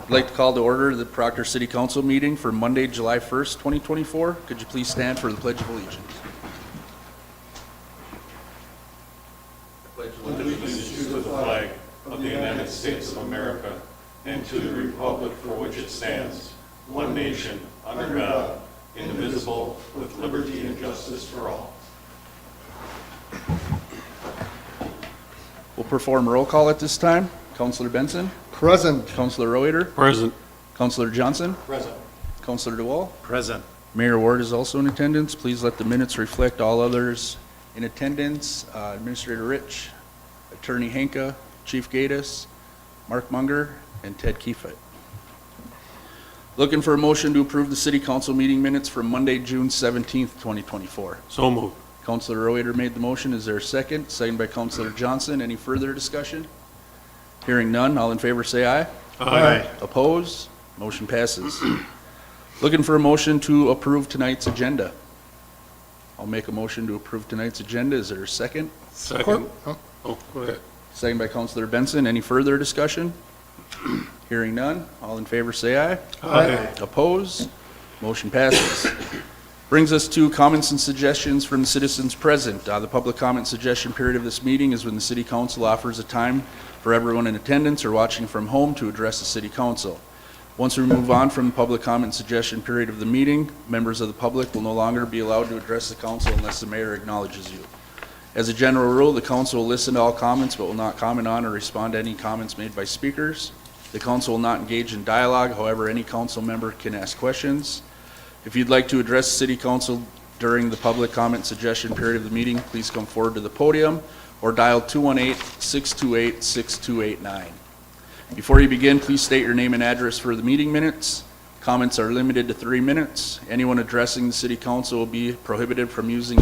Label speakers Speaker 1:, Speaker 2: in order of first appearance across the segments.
Speaker 1: I'd like to call to order the Proctor City Council meeting for Monday, July 1st, 2024. Could you please stand for the Pledge of Allegiance?
Speaker 2: Pledge allegiance to the flag of the United States of America and to the republic for which it stands, one nation, under God, indivisible, with liberty and justice for all.
Speaker 1: We'll perform roll call at this time. Councilor Benson?
Speaker 3: Present.
Speaker 1: Councilor Reuter?
Speaker 2: Present.
Speaker 1: Councilor Johnson?
Speaker 2: Present.
Speaker 1: Councilor DeWall?
Speaker 2: Present.
Speaker 1: Mayor Ward is also in attendance. Please let the minutes reflect all others in attendance. Administrator Rich, Attorney Henke, Chief Gaddis, Mark Munger, and Ted Kiefit. Looking for a motion to approve the City Council meeting minutes from Monday, June 17th, 2024.
Speaker 2: So moved.
Speaker 1: Councilor Reuter made the motion. Is there a second? Second by Councilor Johnson. Any further discussion? Hearing none. All in favor say aye.
Speaker 2: Aye.
Speaker 1: Opposed? Motion passes. Looking for a motion to approve tonight's agenda. I'll make a motion to approve tonight's agenda. Is there a second?
Speaker 2: Second. Oh, go ahead.
Speaker 1: Second by Councilor Benson. Any further discussion? Hearing none. All in favor say aye.
Speaker 2: Aye.
Speaker 1: Opposed? Motion passes. Brings us to comments and suggestions from the citizens present. The public comment suggestion period of this meeting is when the City Council offers a time for everyone in attendance or watching from home to address the City Council. Once we move on from the public comment suggestion period of the meeting, members of the public will no longer be allowed to address the council unless the mayor acknowledges you. As a general rule, the council will listen to all comments but will not comment on or respond to any comments made by speakers. The council will not engage in dialogue. However, any council member can ask questions. If you'd like to address the City Council during the public comment suggestion period of the meeting, please come forward to the podium or dial 218-628-6289. Before you begin, please state your name and address for the meeting minutes. Comments are limited to 3 minutes. Anyone addressing the City Council will be prohibited from using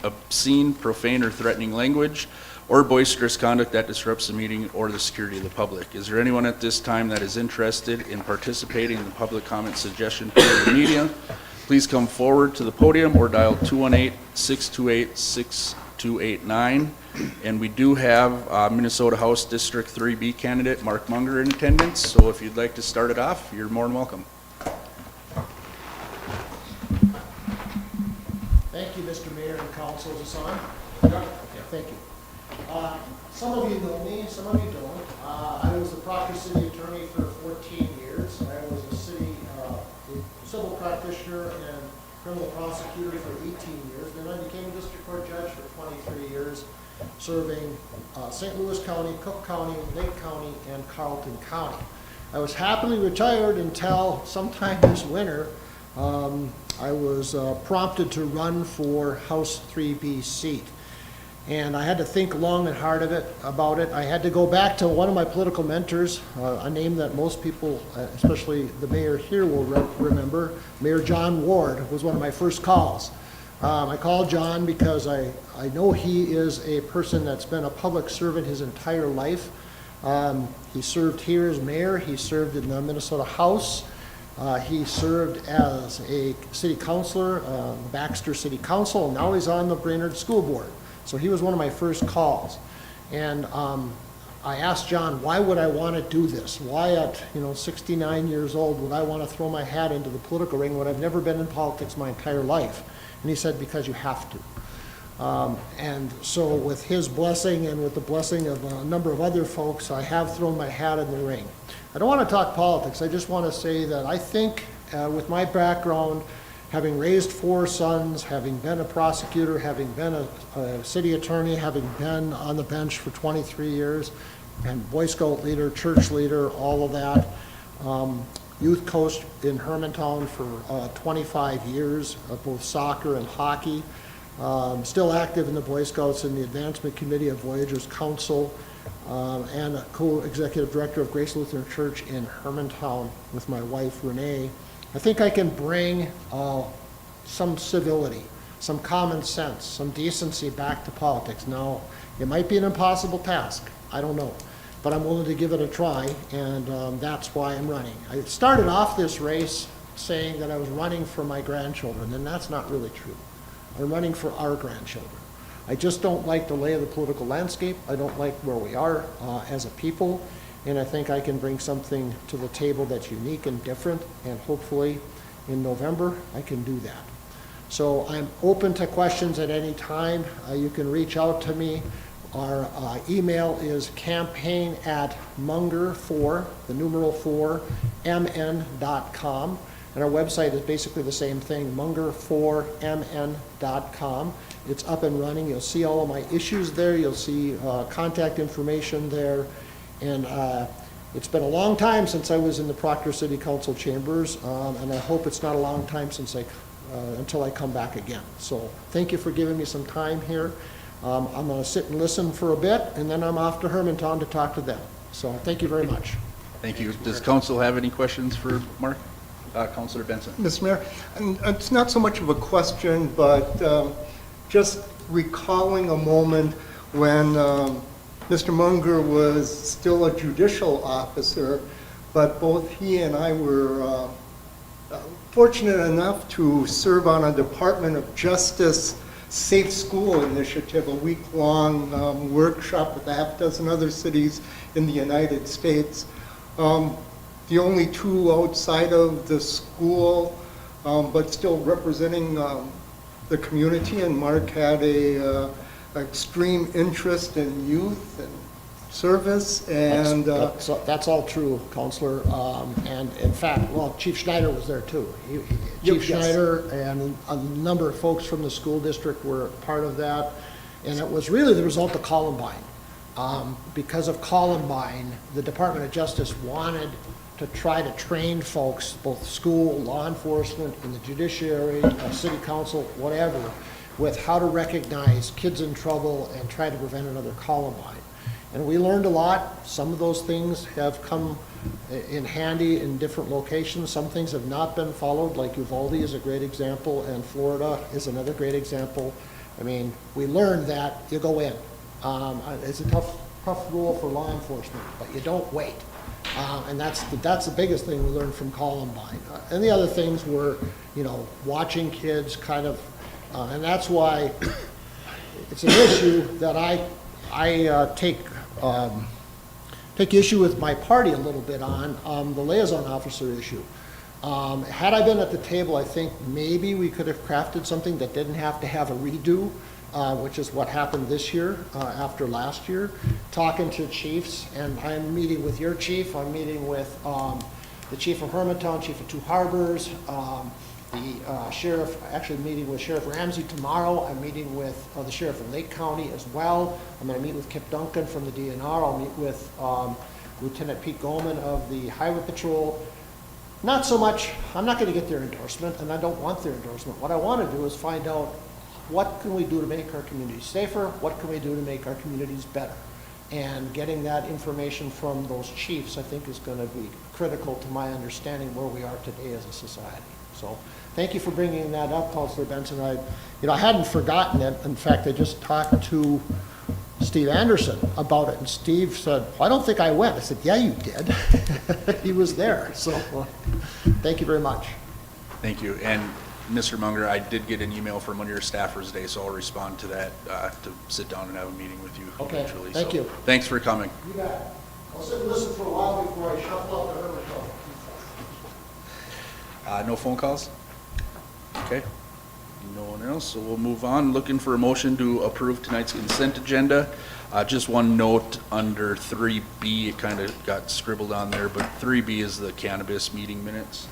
Speaker 1: obscene, profane, or threatening language or boisterous conduct that disrupts the meeting or the security of the public. Is there anyone at this time that is interested in participating in the public comment suggestion period of the media? Please come forward to the podium or dial 218-628-6289. And we do have Minnesota House District 3B candidate Mark Munger in attendance. So if you'd like to start it off, you're more than welcome.
Speaker 3: Thank you, Mr. Mayor and Council. Is this on? Okay, thank you. Some of you know me, some of you don't. I was the Proctor City Attorney for 14 years. I was a civil practitioner and criminal prosecutor for 18 years. Then I became a district court judge for 23 years, serving St. Louis County, Cook County, Lake County, and Carleton County. I was happily retired until sometime this winter. I was prompted to run for House 3B seat. And I had to think long and hard about it. I had to go back to one of my political mentors, a name that most people, especially the mayor here, will remember. Mayor John Ward was one of my first calls. I called John because I know he is a person that's been a public servant his entire life. He served here as mayor. He served in the Minnesota House. He served as a city councilor, Baxter City Council, and now he's on the Brainerd School Board. So he was one of my first calls. And I asked John, why would I want to do this? Why at 69 years old would I want to throw my hat into the political ring when I've never been in politics my entire life? And he said, because you have to. And so with his blessing and with the blessing of a number of other folks, I have thrown my hat in the ring. I don't want to talk politics. I just want to say that I think with my background, having raised 4 sons, having been a prosecutor, having been a city attorney, having been on the bench for 23 years, and Boy Scout leader, church leader, all of that, youth coach in Hermantown for 25 years, both soccer and hockey, still active in the Boy Scouts in the Advancement Committee of Voyagers Council, and a co-executive director of Grace Lutheran Church in Hermantown with my wife, Renee. I think I can bring some civility, some common sense, some decency back to politics. Now, it might be an impossible task. I don't know. But I'm willing to give it a try, and that's why I'm running. I started off this race saying that I was running for my grandchildren, and that's not really true. I'm running for our grandchildren. I just don't like the lay of the political landscape. I don't like where we are as a people. and I think I can bring something to the table that's unique and different, and hopefully in November, I can do that. So I'm open to questions at any time. You can reach out to me. Our email is campaign@munger4, the numeral 4, mn.com. And our website is basically the same thing, munger4mn.com. It's up and running. You'll see all of my issues there. You'll see contact information there. And it's been a long time since I was in the Proctor City Council chambers, and I hope it's not a long time since until I come back again. So thank you for giving me some time here. I'm going to sit and listen for a bit, and then I'm off to Hermantown to talk to them. So thank you very much.
Speaker 1: Thank you. Does council have any questions for Mark? Councilor Benson.
Speaker 4: Mr. Mayor, and it's not so much of a question, but just recalling a moment when Mr. Munger was still a judicial officer, but both he and I were fortunate enough to serve on a Department of Justice Safe School Initiative, a week-long workshop with a half dozen other cities in the United States. The only two outside of the school, but still representing the community, and Mark had a extreme interest in youth and service, and
Speaker 3: That's all true, Counselor. And in fact, well, Chief Schneider was there too. Chief Schneider and a number of folks from the school district were part of that. And it was really the result of Columbine. Because of Columbine, the Department of Justice wanted to try to train folks, both school, law enforcement, in the judiciary, city council, whatever, with how to recognize kids in trouble and try to prevent another Columbine. And we learned a lot. Some of those things have come in handy in different locations. Some things have not been followed, like Uvalde is a great example, and Florida is another great example. I mean, we learned that you go in. It's a tough rule for law enforcement, but you don't wait. And that's the biggest thing we learned from Columbine. And the other things were, watching kids kind of, and that's why it's an issue that I take issue with my party a little bit on, the liaison officer issue. Had I been at the table, I think maybe we could have crafted something that didn't have to have a redo, which is what happened this year after last year. Talking to chiefs, and I'm meeting with your chief, I'm meeting with the chief of Hermantown, chief of Two Harbors, the sheriff, actually meeting with Sheriff Ramsey tomorrow. I'm meeting with the sheriff of Lake County as well. I'm going to meet with Kip Duncan from the DNR. I'll meet with Lieutenant Pete Goldman of the Highway Patrol. Not so much, I'm not going to get their endorsement, and I don't want their endorsement. What I want to do is find out what can we do to make our communities safer, what can we do to make our communities better. And getting that information from those chiefs, I think, is going to be critical to my understanding where we are today as a society. So thank you for bringing that up, Councilor Benson. I hadn't forgotten it. In fact, I just talked to Steve Anderson about it, and Steve said, well, I don't think I went. I said, yeah, you did. He was there. So thank you very much.
Speaker 1: Thank you. And Mr. Munger, I did get an email from one of your staffers today, so I'll respond to that to sit down and have a meeting with you eventually.
Speaker 3: Thank you.
Speaker 1: Thanks for coming.
Speaker 3: You got it. I'll sit and listen for a while before I shuffle out the Hermantown.
Speaker 1: No phone calls? Okay. No one else, so we'll move on. Looking for a motion to approve tonight's consent agenda. Just one note under 3B, it kind of got scribbled on there, but 3B is the cannabis meeting minutes.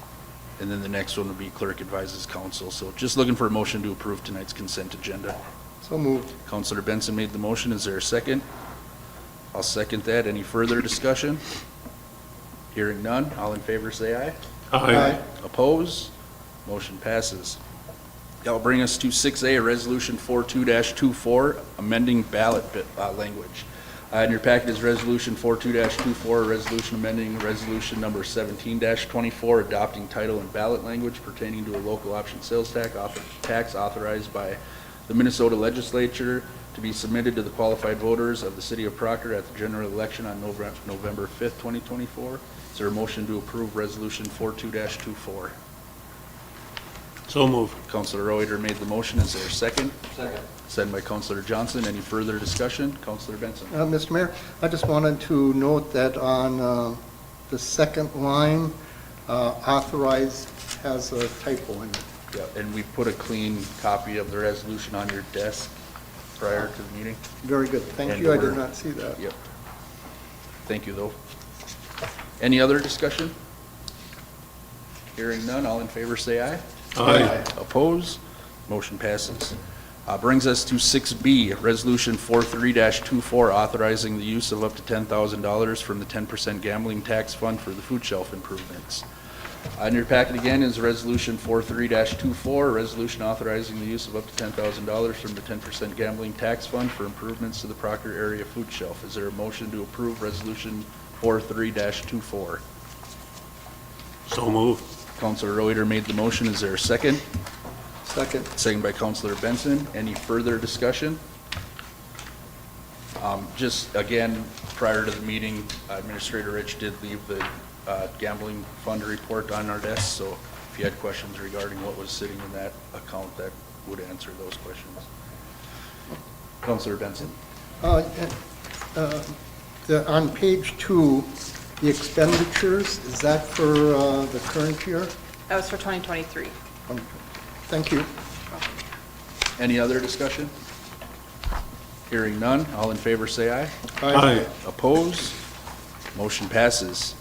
Speaker 1: And then the next one would be clerk advises council. So just looking for a motion to approve tonight's consent agenda.
Speaker 4: so moved.
Speaker 1: Councilor Benson made the motion. Is there a second? I'll second that. Any further discussion? Hearing none. All in favor say aye.
Speaker 4: Aye.
Speaker 1: Oppose? Motion passes. That will bring us to 6A, Resolution 42-24, amending ballot language. In your packet is Resolution 42-24, resolution amending Resolution number 17-24, adopting title and ballot language pertaining to a local option sales tax authorized by the Minnesota Legislature to be submitted to the qualified voters of the City of Proctor at the general election on November 5th, 2024. Is there a motion to approve Resolution 42-24?
Speaker 2: So moved.
Speaker 1: Counselor Reuter made the motion. Is there a second?
Speaker 2: Second.
Speaker 1: Second by Counselor Johnson. Any further discussion? Counselor Benson.
Speaker 4: Mr. Mayor, I just wanted to note that on the second line, authorized has a typo in it.
Speaker 1: Yeah, and we put a clean copy of the resolution on your desk prior to the meeting.
Speaker 4: Very good. Thank
Speaker 1: And
Speaker 4: you. I
Speaker 1: we're-
Speaker 4: did not see that.
Speaker 1: Yep. Thank you, though. Any other discussion? Hearing none, all in favor say aye.
Speaker 2: Aye.
Speaker 1: Opposed? Motion passes. Brings us to 6B, Resolution 43-24, authorizing the use of up to $10,000 from the 10% gambling tax fund for the food shelf improvements. In your packet again is Resolution 43-24, a resolution authorizing the use of up to $10,000 from the 10% gambling tax fund for improvements to the Proctor area food shelf. Is there a motion to approve Resolution 43-24?
Speaker 2: So moved.
Speaker 1: Counselor Reuter made the motion. Is there a second?
Speaker 4: Second.
Speaker 1: Second by Counselor Benson. Any further discussion? Just again, prior to the meeting, Administrator Rich did leave the gambling fund report on our desk, so if you had questions regarding what was sitting in that account, that would answer those questions. Counselor Benson.
Speaker 4: On page 2, the expenditures, is that for the current year?
Speaker 5: That was for 2023.
Speaker 4: Thank you.
Speaker 1: Any other discussion? Hearing none, all in favor say aye.
Speaker 2: Aye.
Speaker 1: Opposed? Motion passes.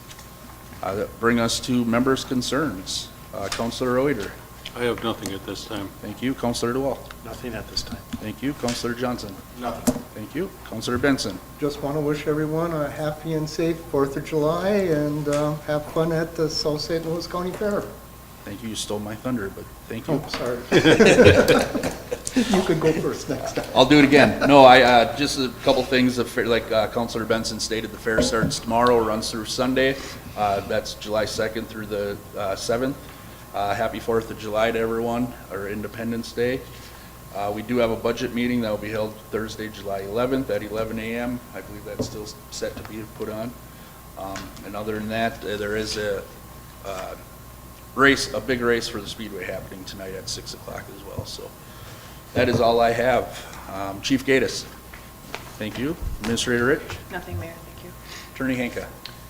Speaker 1: That bring us to members' concerns. Counselor Reuter.
Speaker 2: I have nothing at this time.
Speaker 1: Thank you. Counselor DeWalt.
Speaker 6: Nothing at this time.
Speaker 1: Thank you. Counselor Johnson.
Speaker 6: Nothing.
Speaker 1: Thank you. Counselor Benson.
Speaker 4: Just want to wish everyone a happy and safe 4th of July and have fun at the South St. Louis County Fair.
Speaker 1: Thank you. You stole my thunder, but thank you.
Speaker 4: Oh, sorry. You could go first next time.
Speaker 1: I'll do it again. No, I, just a couple things, the fair, like Counselor Benson stated, the fair starts tomorrow, runs through Sunday. That's July 2nd through the 7th. Happy 4th of July to everyone, or Independence Day. We do have a budget meeting that will be held Thursday, July 11th at 11 a.m. I believe that's still set to be put on. And other than that, there is a big race for the Speedway happening tonight at 6 o'clock as well. So that is all I have. Chief Gatus. Thank you. Administrator Rich.
Speaker 5: Nothing, Mayor, thank you.
Speaker 1: Attorney Hanka.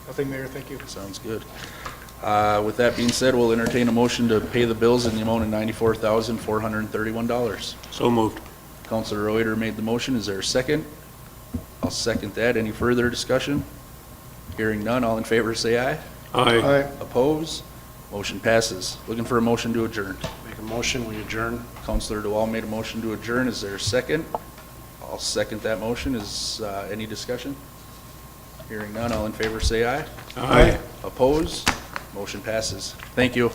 Speaker 6: Nothing, Mayor, thank you.
Speaker 1: Sounds good. With that being said, we'll entertain a motion to pay the bills in the amount of $94,431.
Speaker 2: So moved.
Speaker 1: Counselor Reuter made the motion. Is there a second? I'll second that. Any further discussion? Hearing none, all in favor say aye.
Speaker 2: Aye.
Speaker 1: Opposed? Motion passes. Looking for a motion to adjourn.
Speaker 6: Make a motion, we adjourn.
Speaker 1: Counselor DeWall made a motion to adjourn. Is there a second? I'll second that motion. Is any discussion? Hearing none, all in favor say aye.
Speaker 2: Aye.
Speaker 1: Opposed? Motion passes. Thank you.